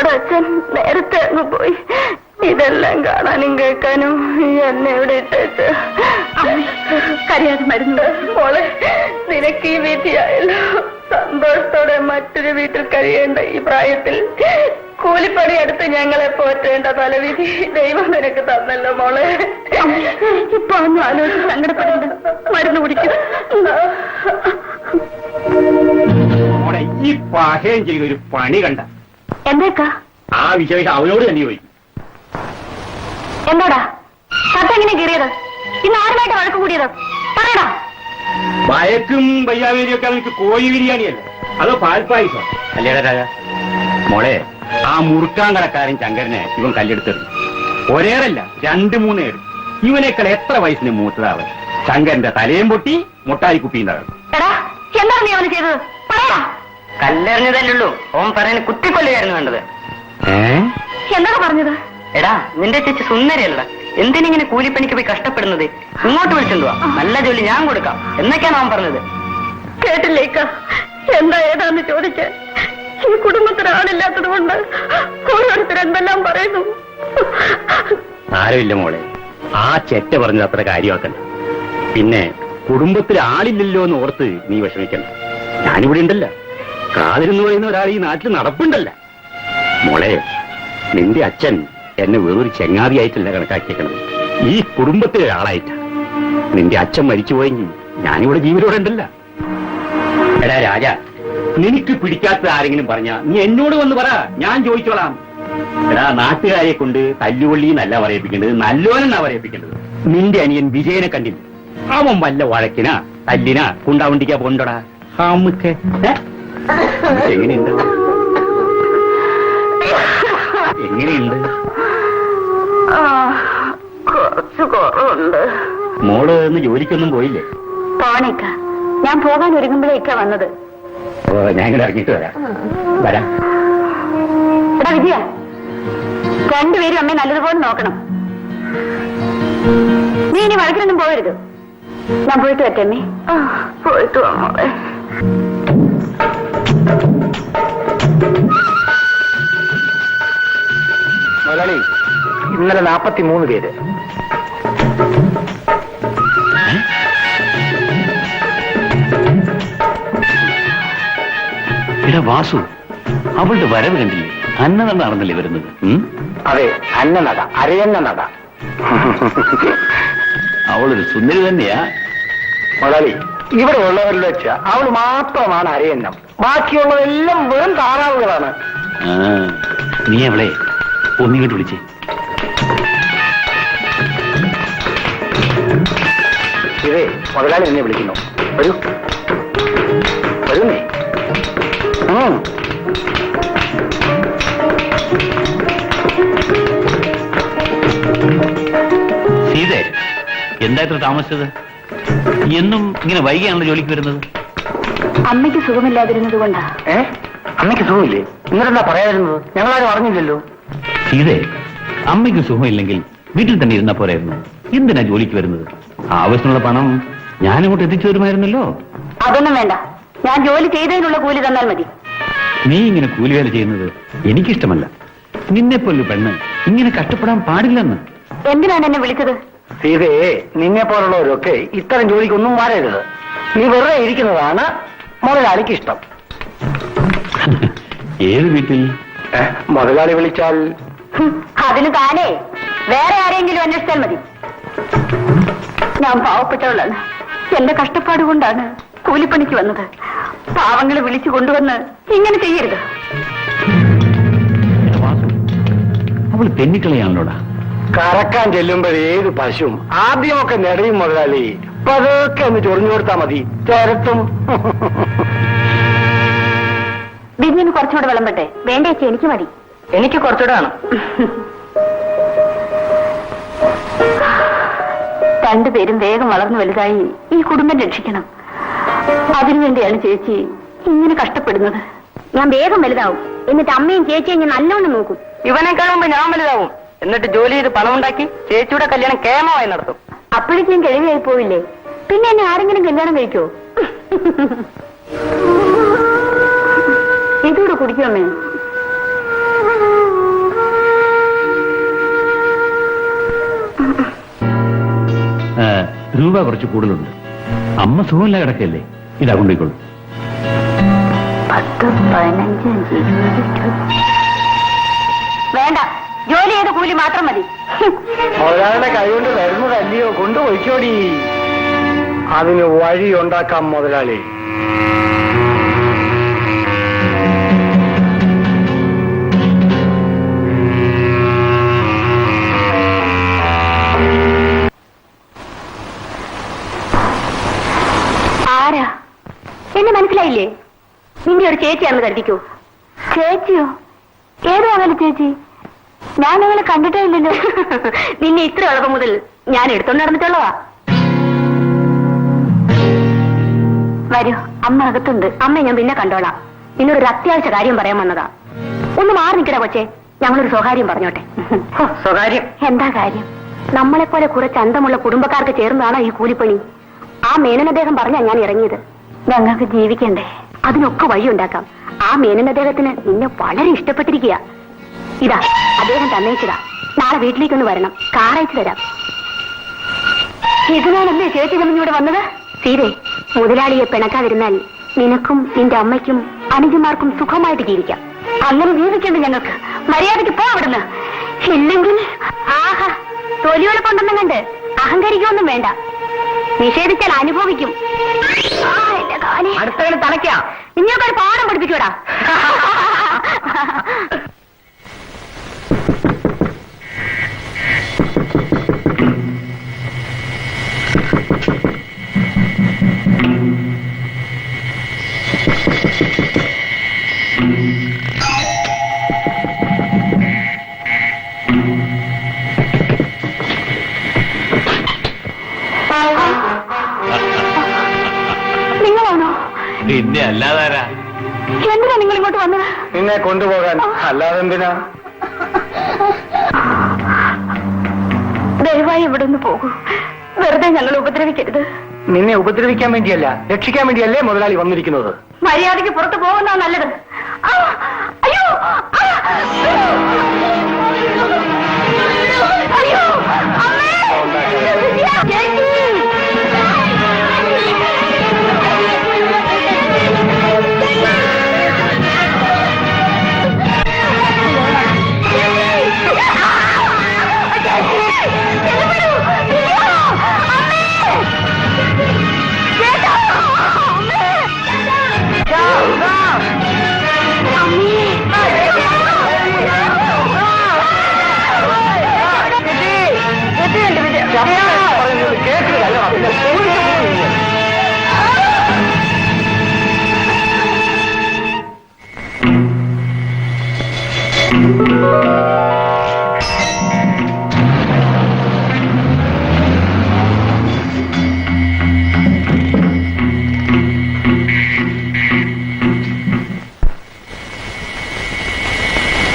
മോളുടെ അച്ഛൻ നേരത്തെ അങ്ങ് പോയി. ഇതെല്ലാം കാണാനും കേൾക്കാനും എന്നെ ഇവിടെ ഇട്ടേച്ച് കരയാതെ മരുന്ന്. മോളെ, നിനക്ക് ഈ വിധിയായല്ലോ. സന്തോഷത്തോടെ മറ്റൊരു വീട്ടിൽ കഴിയേണ്ട ഈ പ്രായത്തിൽ കൂലിപ്പണി എടുത്ത് ഞങ്ങളെ പോറ്റേണ്ട തലവിധി ദൈവം നിനക്ക് തന്നല്ലോ മോളെ. ഇപ്പൊ ഒന്നും ആലോചിച്ച് സങ്കടപ്പെടേണ്ട, മരുന്ന് കുടിക്കും. ഈ പാഹയം ചെയ്തൊരു പണി കണ്ട എന്തേക്കാ ആ വിശേഷം അവനോട് തന്നെ ചോദിക്കും. എന്താടാ കത്തെങ്ങനെ കീറിയത്? ഇന്ന് ആരുമായിട്ട് വഴക്ക് കൂടിയത്? പറയടാ. വയക്കും വയ്യാവേലിയും ഒക്കെ അവർക്ക് കോഴി ബിരിയാണിയല്ലേ, അതോ പാൽപ്പായസം? അല്ലേടാ രാജ മോളെ, ആ മുറുക്കാൻ കടക്കാരൻ ശങ്കരനെ ഇവൻ കല്ലെടുത്തെറിഞ്ഞു. ഒരേറല്ല 2-3 ഏറ്. ഇവനേക്കാൾ എത്ര വയസ്സിന് മൂത്തതാവൻ. ശങ്കരന്റെ തലയും പൊട്ടി, മുട്ടായി കുപ്പിയുണ്ടാകും. എടാ, എന്താണ് നീ അവന് ചെയ്തത്? പറയാ. കല്ലെറിഞ്ഞതല്ലുള്ളൂ, ഓൻ പറയുന്ന കുത്തിക്കൊല്ലുകയായിരുന്നു വേണ്ടത്. എന്താണ് പറഞ്ഞത്? എടാ, നിന്റെ ചേച്ചി സുന്ദരിയല്ല, എന്തിനിങ്ങനെ കൂലിപ്പണിക്ക് പോയി കഷ്ടപ്പെടുന്നത്? ഇങ്ങോട്ട് വിളിച്ചെന്തുവാ, നല്ല ജോലി ഞാൻ കൊടുക്കാം എന്നൊക്കെയാണ് അവൻ പറഞ്ഞത്. കേട്ടില്ലേക്ക എന്താ ഏതാന്ന് ചോദിക്കാൻ? ഈ കുടുംബത്തിന് ആളില്ലാത്തത് കൊണ്ട് ഓരോരുത്തർ എന്തെല്ലാം പറയുന്നു. ആരുമില്ല മോളെ, ആ ചെറ്റ പറഞ്ഞത് അത്ര കാര്യമാക്കണ്ട. പിന്നെ കുടുംബത്തിൽ ആളില്ലല്ലോ എന്ന് ഓർത്ത് നീ വിഷമിക്കണ്ട. ഞാനിവിടെ ഉണ്ടല്ല. കാതിരെന്ന് പറയുന്ന ഒരാൾ ഈ നാട്ടിൽ നടപ്പുണ്ടല്ല. മോളെ, നിന്റെ അച്ഛൻ എന്നെ വേറൊരു ചെങ്ങാതിയായിട്ടല്ല കണക്കാക്കിയേക്കണത്, ഈ കുടുംബത്തിലെ ഒരാളായിട്ടാ. നിന്റെ അച്ഛൻ മരിച്ചുപോയെങ്കിൽ ഞാനിവിടെ ജീവനോടെ ഉണ്ടല്ല. എടാ രാജ, നിനക്ക് പിടിക്കാത്ത ആരെങ്കിലും പറഞ്ഞാ നീ എന്നോട് വന്ന് പറ, ഞാൻ ചോദിച്ചോളാം. എടാ, നാട്ടുകാരെ കൊണ്ട് തല്ലുകൊള്ളി എന്നല്ല പറയിപ്പിക്കേണ്ടത്, നല്ലോനെന്നാ പറയിപ്പിക്കേണ്ടത്. നിന്റെ അനിയൻ വിജയനെ കണ്ടില്ല? അവൻ വല്ല വഴക്കിനാ തല്ലിനാ കുണ്ടാവണ്ടിക്കാ പോണ്ടടാ. നമുക്ക് എങ്ങനെയുണ്ട്? എങ്ങനെയുണ്ട്? കുറച്ച് കുറവുണ്ട്. മോള് ഇന്ന് ജോലിക്കൊന്നും പോയില്ലേ? പോണേക്ക, ഞാൻ പോകാൻ ഒരുങ്ങുമ്പോഴേക്കാ വന്നത്. ഞാൻ ഇങ്ങനെ ഇറങ്ങിയിട്ട് വരാം. എടാ വിജയ, രണ്ടുപേരും അമ്മയെ നല്ലതുപോലെ നോക്കണം. നീ ഇനി വഴക്കിനൊന്നും പോകരുത്. ഞാൻ പോയിട്ട് വരട്ടെ അമ്മേ. പോയിട്ട് വാ മോളെ. മുതലാളി, ഇന്നലെ 43 പേര്. എടാ വാസു, അവളുടെ വരവ് കണ്ടില്ലേ? അന്നനട നടന്നല്ലേ വരുന്നത്? അതെ, അന്നനട, അരയന്ന നട. അവളൊരു സുന്ദരി തന്നെയാ. മുതലാളി, ഇവിടെ ഉള്ളവരിൽ വെച്ച് അവൾ മാത്രമാണ് അരയന്നം, ബാക്കിയുള്ളതെല്ലാം വെറും താറാവുകളാണ്. നീ അവളെ ഒന്നിങ്ങോട്ട് വിളിച്ചേ. ഇതേ മുതലാളി എന്നെ വിളിക്കുന്നു. വരൂ വരുന്നേ. സീതേ, എന്താ ഇത്ര താമസിച്ചത്? എന്നും ഇങ്ങനെ വൈകിയാണല്ലോ ജോലിക്ക് വരുന്നത്? അമ്മയ്ക്ക് സുഖമില്ലാതിരുന്നത് കൊണ്ടാ. അമ്മയ്ക്ക് സുഖമില്ലേ? ഇന്നലെന്താ പറയാതിരുന്നത്? ഞങ്ങളാരും അറിഞ്ഞില്ലല്ലോ. സീതേ, അമ്മയ്ക്ക് സുഖമില്ലെങ്കിൽ വീട്ടിൽ തന്നെ ഇരുന്നാ പോരായിരുന്നു. എന്തിനാ ജോലിക്ക് വരുന്നത്? ആവശ്യമുള്ള പണം ഞാനിങ്ങോട്ട് എത്തിച്ചു തരുമായിരുന്നല്ലോ. അതൊന്നും വേണ്ട, ഞാൻ ജോലി ചെയ്തതിനുള്ള കൂലി തന്നാൽ മതി. നീ ഇങ്ങനെ കൂലിവേല ചെയ്യുന്നത് എനിക്കിഷ്ടമല്ല. നിന്നെപ്പോലൊരു പെണ്ണ് ഇങ്ങനെ കഷ്ടപ്പെടാൻ പാടില്ലെന്ന്. എന്തിനാണ് എന്നെ വിളിച്ചത്? സീതയെ, നിന്നെ പോലുള്ളവരൊക്കെ ഇത്തരം ജോലിക്കൊന്നും വരരുത്. നീ വെറുതെ ഇരിക്കുന്നതാണ് മുതലാളിക്ക് ഇഷ്ടം. ഏത് വീട്ടിൽ? മുതലാളി വിളിച്ചാൽ അതിന് താനേ വേറെ ആരെങ്കിലും അന്വേഷിച്ചാൽ മതി. ഞാൻ പാവപ്പെട്ടവളാണ്. എന്റെ കഷ്ടപ്പാട് കൊണ്ടാണ് കൂലിപ്പണിക്ക് വന്നത്. പാവങ്ങളെ വിളിച്ചു കൊണ്ടുവന്ന് ഇങ്ങനെ ചെയ്യരുത്. അവൾ തെന്നിക്കളയാണല്ലോടാ. കറക്കാൻ ചെല്ലുമ്പോഴേത് പശുവും ആദ്യമൊക്കെ നെടയും മുതലാളി. പതൊക്കെ ഒന്ന് ചൊറിഞ്ഞു കൊടുത്താൽ മതി, ചേരത്തും. ബിബിന് കുറച്ചുകൂടെ വിളമ്പട്ടെ? വേണ്ട ചേച്ചി, എനിക്ക് മതി. എനിക്ക് കുറച്ചുകൂടെ വേണം. രണ്ടുപേരും വേഗം വളർന്നു വലുതായി ഈ കുടുംബം രക്ഷിക്കണം. അതിനുവേണ്ടിയാണ് ചേച്ചി ഇങ്ങനെ കഷ്ടപ്പെടുന്നത്. ഞാൻ വേഗം വലുതാവും, എന്നിട്ട് അമ്മയും ചേച്ചിയും ഞാൻ നല്ലോണം നോക്കും. ഇവനേക്കാൾ മുമ്പ് ഞാൻ വലുതാവും, എന്നിട്ട് ജോലി ചെയ്ത് പണമുണ്ടാക്കി ചേച്ചിയുടെ കല്യാണം കേമമായി നടത്തും. അപ്പോഴേക്കും കഴിവായി പോവില്ലേ? പിന്നെ എന്നെ ആരെങ്കിലും കല്യാണം കഴിക്കോ? ഇതൂടെ കുടിക്കുമേ. രൂപ കുറച്ച് കൂടുതലുണ്ട്. അമ്മ സുഖമില്ല കിടക്കല്ലേ, ഇതാ കൊണ്ടുപോയിക്കോളൂ. 10, 15, 20. വേണ്ട, ജോലി ചെയ്ത കൂലി മാത്രം മതി. മുതലാളിയുടെ കൈകൊണ്ട് വരുന്നതല്ലയോ, കൊണ്ടുപോയിക്കോടി. അതിന് വഴി ഉണ്ടാക്കാം മുതലാളി. ആരാ? എന്നെ മനസ്സിലായില്ലേ? നിന്റെ ഒരു ചേച്ചിയാണെന്ന് കരുതിക്കോ. ചേച്ചിയോ? ഏതോ അങ്ങനെ ചേച്ചി? ഞാൻ അവളെ കണ്ടിട്ടേ ഇല്ലല്ലോ. നിന്നെ ഇത്ര എളുപ്പം മുതൽ ഞാൻ എടുത്തോണ്ട് നടന്നിട്ടുള്ളതാ. വരൂ, അമ്മ അകത്തുണ്ട്. അമ്മ ഞാൻ പിന്നെ കണ്ടോളാം. നിന്നോടൊരു അത്യാവശ്യ കാര്യം പറയാൻ വന്നതാ. ഒന്ന് മാറി നിൽക്കടാ കൊച്ചേ, ഞങ്ങളൊരു സ്വകാര്യം പറഞ്ഞോട്ടെ. സ്വകാര്യം? എന്താ കാര്യം? നമ്മളെപ്പോലെ കുറച്ച് അന്തമുള്ള കുടുംബക്കാർക്ക് ചേർന്നതാണോ ഈ കൂലിപ്പണി? ആ മേനൻ അദ്ദേഹം പറഞ്ഞാ ഞാൻ ഇറങ്ങിയത്. ഞങ്ങൾക്ക് ജീവിക്കണ്ടേ, അതിനൊക്കെ വഴിയുണ്ടാക്കാം. ആ മേനൻ അദ്ദേഹത്തിന് നിന്നെ വളരെ ഇഷ്ടപ്പെട്ടിരിക്കുക. ഇതാ അദ്ദേഹം തന്നേച്ചതാ. നാളെ വീട്ടിലേക്കൊന്ന് വരണം, കാർ അയച്ചു തരാം. ഇതിനാണല്ലേ ചേച്ചി ഇവിടെ വന്നത്? സീതേ, മുതലാളിയെ പിണക്കാതിരുന്നാൽ നിനക്കും നിന്റെ അമ്മയ്ക്കും അനുജന്മാർക്കും സുഖമായിട്ട് ജീവിക്കാം. അങ്ങനെ ജീവിക്കണ്ട ഞങ്ങൾക്ക്. മര്യാദയ്ക്ക് പോ അവിടുന്ന്. ഇല്ലെങ്കിൽ ആഹാ, തൊലിവെളുപ്പുണ്ടെന്നും കണ്ട് അഹങ്കരിക്കൊന്നും വേണ്ട. നിഷേധിച്ചാൽ അനുഭവിക്കും. അടുത്തവന് തലയ്ക്കാം. നിങ്ങളൊക്കെ ഒരു പാഠം പഠിപ്പിക്കൂടാ. നിങ്ങളാണോ? പിന്നെ അല്ലാതാരാ? എന്തിനാ നിങ്ങൾ ഇങ്ങോട്ട് വന്നത്? നിന്നെ കൊണ്ടുപോകാൻ. അല്ലാതെ എന്തിനാ? ദയവായി ഇവിടെ നിന്ന് പോകൂ. വെറുതെ ഞങ്ങൾ ഉപദ്രവിക്കരുത്. നിന്നെ ഉപദ്രവിക്കാൻ വേണ്ടിയല്ല, രക്ഷിക്കാൻ വേണ്ടിയല്ലേ മുതലാളി വന്നിരിക്കുന്നത്. മര്യാദയ്ക്ക് പുറത്ത് പോകുന്നതാ നല്ലത്. ആ, അയ്യോ, ആ, അയ്യോ, അമ്മേ, ചേച്ചി.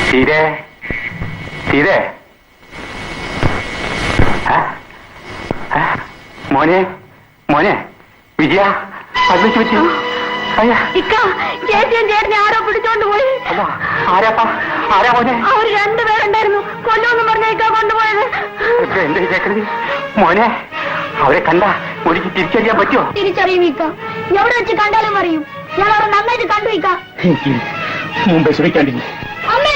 തീരെ തീരെ മോനെ മോനെ വിജയ പതിച്ചു പറ്റി. ചേച്ചിയും ചേട്ടനെ ആരോ പിടിച്ചോണ്ട് പോയി. ആരാ മോനെ? അവർ രണ്ടുപേരുണ്ടായിരുന്നു. കൊല്ലൊന്നും പറഞ്ഞേക്കാ കൊണ്ടുപോയത്. എന്റെ കേക്കരുത് മോനെ. അവരെ കണ്ട ഒരിക്കൽ തിരിച്ചറിയാൻ പറ്റുമോ? തിരിച്ചറിയും ഇക്ക. എവിടെ വെച്ച് കണ്ടാലും അറിയും. ഞാൻ അവരെ നന്നായിട്ട് കണ്ടു ഇക്ക. മുമ്പേ ശ്രമിക്കാണ്ടില്ല. അമ്മേ,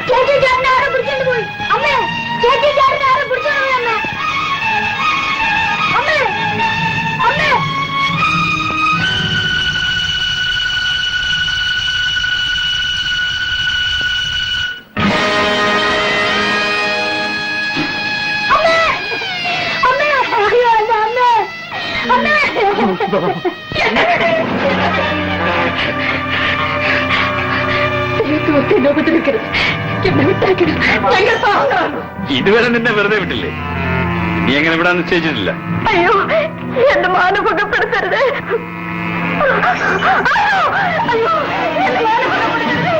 ചേച്ചി ചേട്ടനെ ആരോ പിടിച്ചോണ്ട് പോയി. അമ്മേ, ചേച്ചി ചേട്ടനെ ആരോ പിടിച്ചോണ്ട് പോയി. അമ്മേ, അമ്മേ, അമ്മേ. ഇതുവരെ നിന്നെ വെറുതെ വിട്ടില്ലേ? നീ എങ്ങനെ വിടാൻ നിശ്ചയിച്ചിട്ടില്ല. അയ്യോ, എന്റെ മാനഭംഗപ്പെടുത്തരുത്. അയ്യോ, എന്റെ മാനഭംഗപ്പെടുത്തരുത്.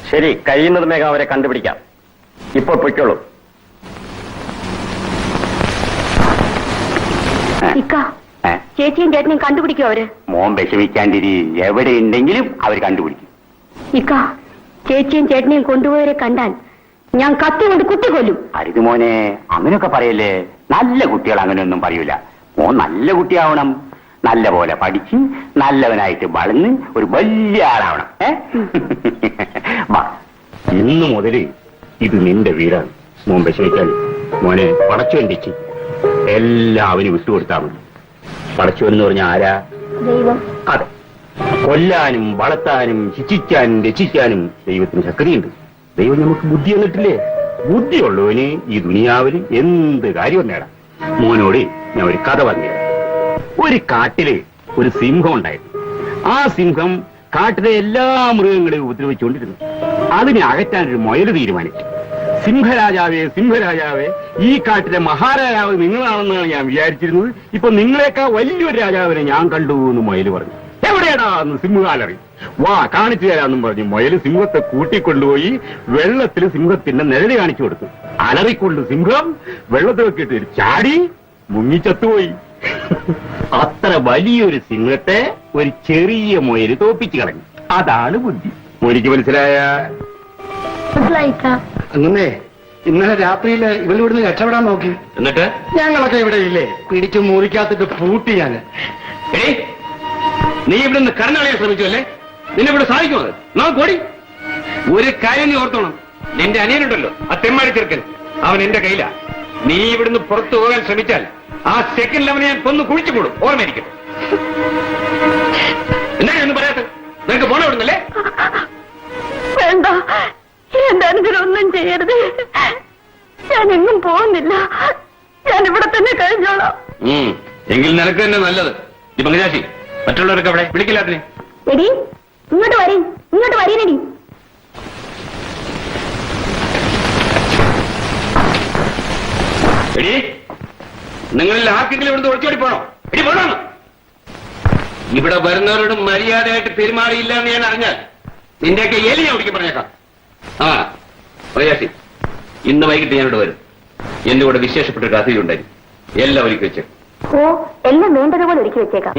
ശരി, കഴിയുന്നത് വേഗം അവരെ കണ്ടുപിടിക്കാം. ഇപ്പോൾ പൊയ്ക്കോളൂ. ഇക്ക, ചേച്ചിയും ചേട്ടനെയും കണ്ടുപിടിക്കും അവര്. മോൻ വിഷമിക്കാണ്ടിരി, എവിടെ ഉണ്ടെങ്കിലും അവർ കണ്ടുപിടിക്കും. ഇക്ക, ചേച്ചിയും ചേട്ടനെയും കൊണ്ടുപോയവരെ കണ്ടാൽ ഞാൻ കത്തി കൊണ്ട് കുത്തിക്കൊല്ലും. അരുത് മോനെ, അങ്ങനെയൊക്കെ പറയല്ലേ. നല്ല കുട്ടികൾ അങ്ങനെയൊന്നും പറയൂല. മോൻ നല്ല കുട്ടിയാവണം, നല്ല പോലെ പഠിച്ച് നല്ലവനായിട്ട് വളർന്ന് ഒരു വലിയ ആളാവണം. ഇന്നു മുതല് ഇത് നിന്റെ വീടാണ്. മോൻ വിഷമിക്കാൻ മോനെ പടച്ചു വേണ്ടിച്ച് എല്ലാവരും വിട്ടുകൊടുത്താൽ മതി. പടച്ചു എന്ന് പറഞ്ഞ ആരാ? ദൈവം. അതെ, കൊല്ലാനും വളർത്താനും ശിക്ഷിക്കാനും രക്ഷിക്കാനും ദൈവത്തിന് ശക്തിയുണ്ട്. ദൈവം നമുക്ക് ബുദ്ധി തന്നിട്ടില്ലേ? ബുദ്ധിയുള്ളവന് ഈ ദുനിയാവിൽ എന്ത് കാര്യവും നേടാം. മോനോട് ഞാൻ ഒരു കഥ പറഞ്ഞുതരാം. ഒരു കാട്ടില് ഒരു സിംഹം ഉണ്ടായിരുന്നു. ആ സിംഹം കാട്ടിലെ എല്ലാ മൃഗങ്ങളെയും ഉപദ്രവിച്ചുകൊണ്ടിരുന്നു. അതിനെ അകറ്റാൻ ഒരു മുയല് തീരുമാനിച്ചു. സിംഹരാജാവേ, സിംഹരാജാവേ, ഈ കാട്ടിലെ മഹാരാജാവ് നിങ്ങളാണെന്നാണ് ഞാൻ വിചാരിച്ചിരുന്നത്. ഇപ്പൊ നിങ്ങളെക്കാൾ വലിയൊരു രാജാവിനെ ഞാൻ കണ്ടു എന്ന് മുയല് പറഞ്ഞു. എവിടെയാടാ എന്ന് സിംഹകാലറി. വാ കാണിച്ചു തരാമെന്നും പറഞ്ഞു മുയല് സിംഹത്തെ കൂട്ടിക്കൊണ്ടുപോയി വെള്ളത്തിൽ സിംഹത്തിന്റെ നിഴല് കാണിച്ചു കൊടുത്തു. അലറിക്കൊണ്ട് സിംഹം വെള്ളത്തിലൊക്കെ ഇട്ട് ചാടി മുങ്ങിച്ചത്തുപോയി. അത്ര വലിയൊരു സിംഹത്തെ ഒരു ചെറിയ മുയല് തോപ്പിച്ചു കളഞ്ഞു. അതാണ് ബുദ്ധി. മോനിക്ക് മനസ്സിലായ? അങ്ങനെ ഇന്നലെ രാത്രിയിൽ ഇവളിവിടുന്ന് രക്ഷപ്പെടാൻ നോക്കി. എന്നിട്ട് ഞങ്ങളൊക്കെ ഇവിടെ ഇല്ലേ, പിടിച്ചു മുറിക്കാത്തിട്ട് പൂട്ടി ഞാൻ. നീ ഇവിടെ നിന്ന് കടന്നളയാൻ ശ്രമിച്ചു അല്ലേ? നിന്നെ ഇവിടെ സാധിക്കുമോ? നമുക്ക് ഓടി. ഒരു കാര്യം നീ ഓർത്തോണം, നിന്റെ അനിയനുണ്ടല്ലോ ആ തെമ്മാടി ചെറുക്കൻ, അവൻ എന്റെ കയ്യിലാ. നീ ഇവിടുന്ന് പുറത്തു പോകാൻ ശ്രമിച്ചാൽ ആ സെക്കൻഡിൽ അവനെ ഞാൻ കൊന്നു കുഴിച്ചു കൂടും. ഓർമ്മയിരിക്കും. എന്താ ഒന്നും പറയാത്ത? നിനക്ക് പോണ ഇവിടുന്നല്ലേ? വേണ്ട, എന്റെ അനുജനൊന്നും ചെയ്യരുത്. ഞാൻ എങ്ങും പോകുന്നില്ല. ഞാൻ ഇവിടെ തന്നെ കഴിഞ്ഞോളാം. എങ്കിൽ നിനക്ക് തന്നെ നല്ലത്. ഈ പങ്കജാശി, മറ്റുള്ളവരൊക്കെ അവിടെ വിളിക്കില്ലാത്തിനെ. എടി, ഇങ്ങോട്ട് വരീ, ഇങ്ങോട്ട് വരീനടി. എടി, നിങ്ങളിൽ ആർക്കെങ്കിലും ഇവിടുന്ന് ഒളിച്ചോടി പോണോ? എടി പോണോ? ഇവിടെ വരുന്നവരോട് മര്യാദയായിട്ട് പെരുമാറിയില്ല എന്ന് ഞാൻ അറിഞ്ഞാൽ നിന്റെയൊക്കെ എലി ഞാൻ ഒടിക്കാൻ പറഞ്ഞേക്കാം. ആ പങ്കജാശി, ഇന്ന് വൈകിട്ട് ഞാനിവിടെ വരും. എന്റെ കൂടെ വിശേഷപ്പെട്ട ഒരു അതിഥി ഉണ്ടായിരുന്നു. എല്ലാം ഒരുക്കി വെച്ച്. ഓ, എല്ലാം വേണ്ടതുപോലെ ഒരുക്കി വെച്ചേക്കാം.